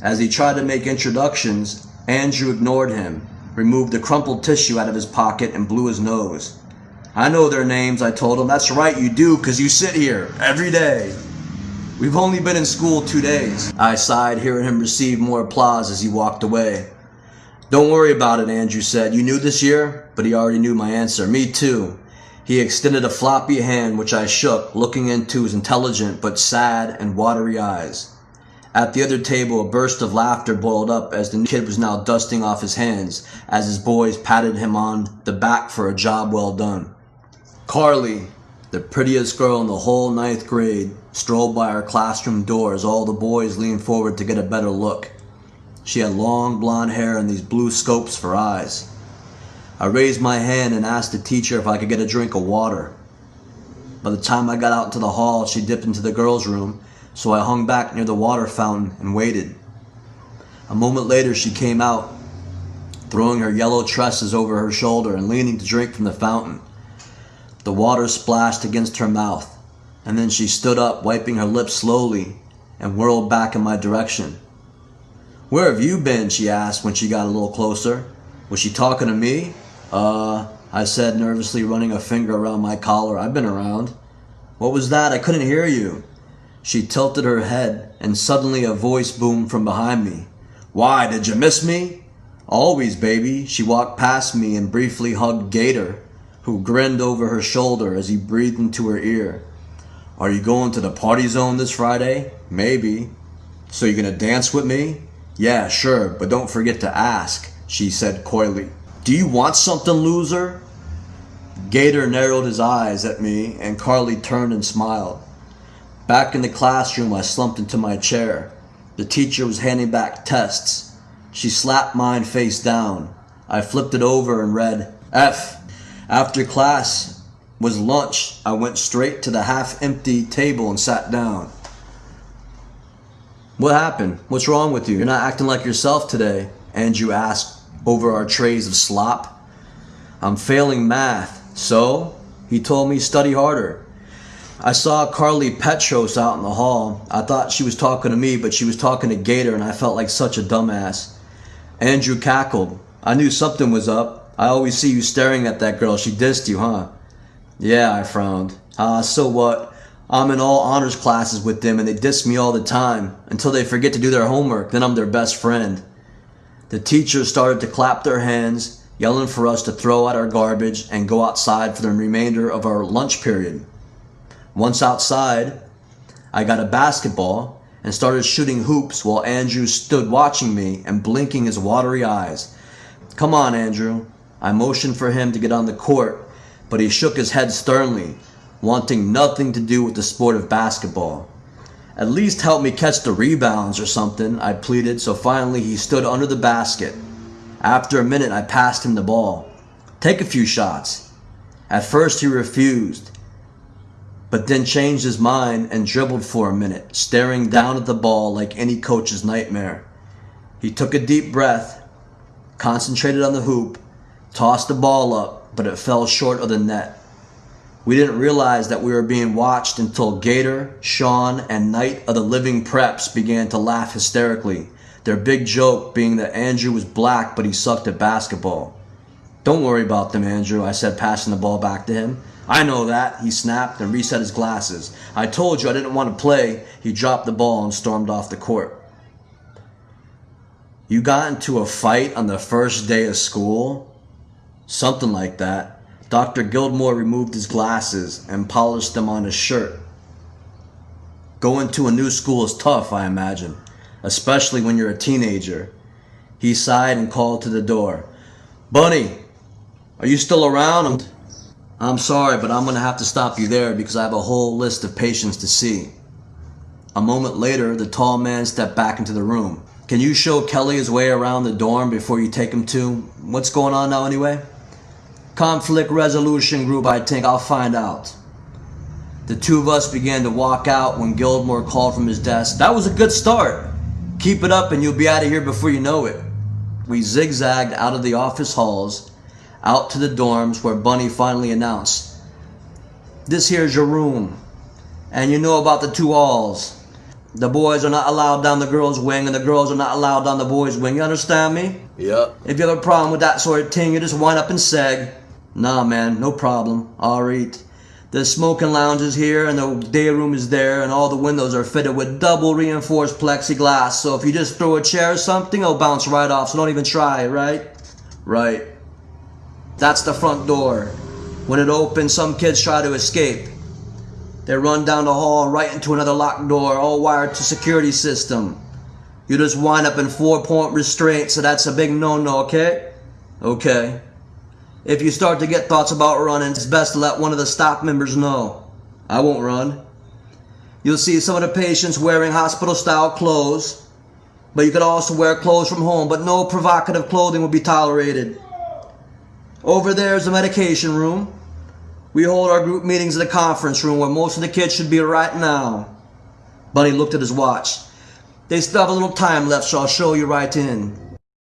As he tried to make introductions, Andrew ignored him, removed the crumpled tissue out of his pocket, and blew his nose. "I know their names," I told him. "That's right, you do, 'cause you sit here every day." "We've only been in school 2 days. I sighed, hearing him receive more applause as he walked away. "Don't worry about it," Andrew said. "You knew this year?" But he already knew my answer. "Me too." He extended a floppy hand, which I shook, looking into his intelligent but sad and watery eyes. At the other table, a burst of laughter boiled up as the new kid was now dusting off his hands as his boys patted him on the back for a job well done. Carly, the prettiest girl in the whole 9th grade, strolled by our classroom door as all the boys leaned forward to get a better look. She had long blonde hair and these blue scopes for eyes. I raised my hand and asked the teacher if I could get a drink of water. By the time I got out into the hall, she dipped into the girls' room, so I hung back near the water fountain and waited. A moment later, she came out, throwing her yellow tresses over her shoulder and leaning to drink from the fountain. The water splashed against her mouth, and then she stood up, wiping her lips slowly, and whirled back in my direction. "Where have you been?" she asked when she got a little closer. Was she talking to me? I said nervously, running a finger around my collar. "I've been around." "What was that? I couldn't hear you." She tilted her head, and suddenly a voice boomed from behind me. "Why, did you miss me?" "Always, baby." She walked past me and briefly hugged Gator, who grinned over her shoulder as he breathed into her ear. "Are you going to the party zone this Friday?" "Maybe." "So you're gonna dance with me?" "Yeah, sure, but don't forget to ask," she said coyly. "Do you want something, loser?" Gator narrowed his eyes at me, and Carly turned and smiled. Back in the classroom, I slumped into my chair. The teacher was handing back tests. She slapped mine face down. I flipped it over and read, F. After class was lunch, I went straight to the half-empty table and sat down. "What happened? What's wrong with you? You're not acting like yourself today," Andrew asked over our trays of slop. "I'm failing math." "So?" He told me, "Study harder." I saw Carly Petros out in the hall. I thought she was talking to me, but she was talking to Gator, and I felt like such a dumbass. Andrew cackled. "I knew something was up. I always see you staring at that girl. She dissed you, huh?" "Yeah," I frowned. So what? I'm in all honors classes with them, and they diss me all the time, until they forget to do their homework. Then I'm their best friend. The teachers started to clap their hands, yelling for us to throw out our garbage and go outside for the remainder of our lunch period. Once outside, I got a basketball and started shooting hoops while Andrew stood watching me and blinking his watery eyes. "Come on, Andrew." I motioned for him to get on the court, but he shook his head sternly, wanting nothing to do with the sport of basketball. "At least help me catch the rebounds or something," I pleaded, so finally he stood under the basket. After a minute, I passed him the ball. "Take a few shots." At first he refused, but then changed his mind and dribbled for a minute, staring down at the ball like any coach's nightmare. He took a deep breath, concentrated on the hoop, tossed the ball up, but it fell short of the net. We didn't realize that we were being watched until Gator, Sean, and Knight of the Living Preps began to laugh hysterically, their big joke being that Andrew was black but he sucked at basketball. "Don't worry about them, Andrew," I said, passing the ball back to him. "I know that," he snapped and reset his glasses. "I told you I didn't want to play." He dropped the ball and stormed off the court. "You got into a fight on the first day of school?" "Something like that." Dr. Gilmore removed his glasses and polished them on his shirt. "Going to a new school is tough, I imagine, especially when you're a teenager." He sighed and called to the door. "Bunny, are you still around?" "I'm sorry, but I'm going to have to stop you there because I have a whole list of patients to see." A moment later, the tall man stepped back into the room. "Can you show Kelly his way around the dorm before you take him to... what's going on now anyway?" "Conflict resolution group, I think. I'll find out." The two of us began to walk out when Gilmore called from his desk. "That was a good start. Keep it up and you'll be out of here before you know it." We zigzagged out of the office halls, out to the dorms where Bunny finally announced, "This here's your room. And you know about the 2 alls. The boys are not allowed down the girls' wing, and the girls are not allowed down the boys' wing. You understand me? Yep. If you have a problem with that sort of thing, you just wind up and seg. Nah, man, no problem. Alright. The smoking lounge is here, and the day room is there, and all the windows are fitted with double reinforced plexiglass. So if you just throw a chair or something, it'll bounce right off. So don't even try, right? Right. That's the front door. When it opens, some kids try to escape. They run down the hall right into another locked door, all wired to security system. You just wind up in 4-point restraint, so that's a big no-no, okay? Okay. If you start to get thoughts about running, it's best to let one of the staff members know. I won't run. You'll see some of the patients wearing hospital-style clothes, but you could also wear clothes from home, but no provocative clothing will be tolerated. Over there is the medication room. We hold our group meetings in the conference room where most of the kids should be right now. Bunny looked at his watch. They still have a little time left, so I'll show you right in.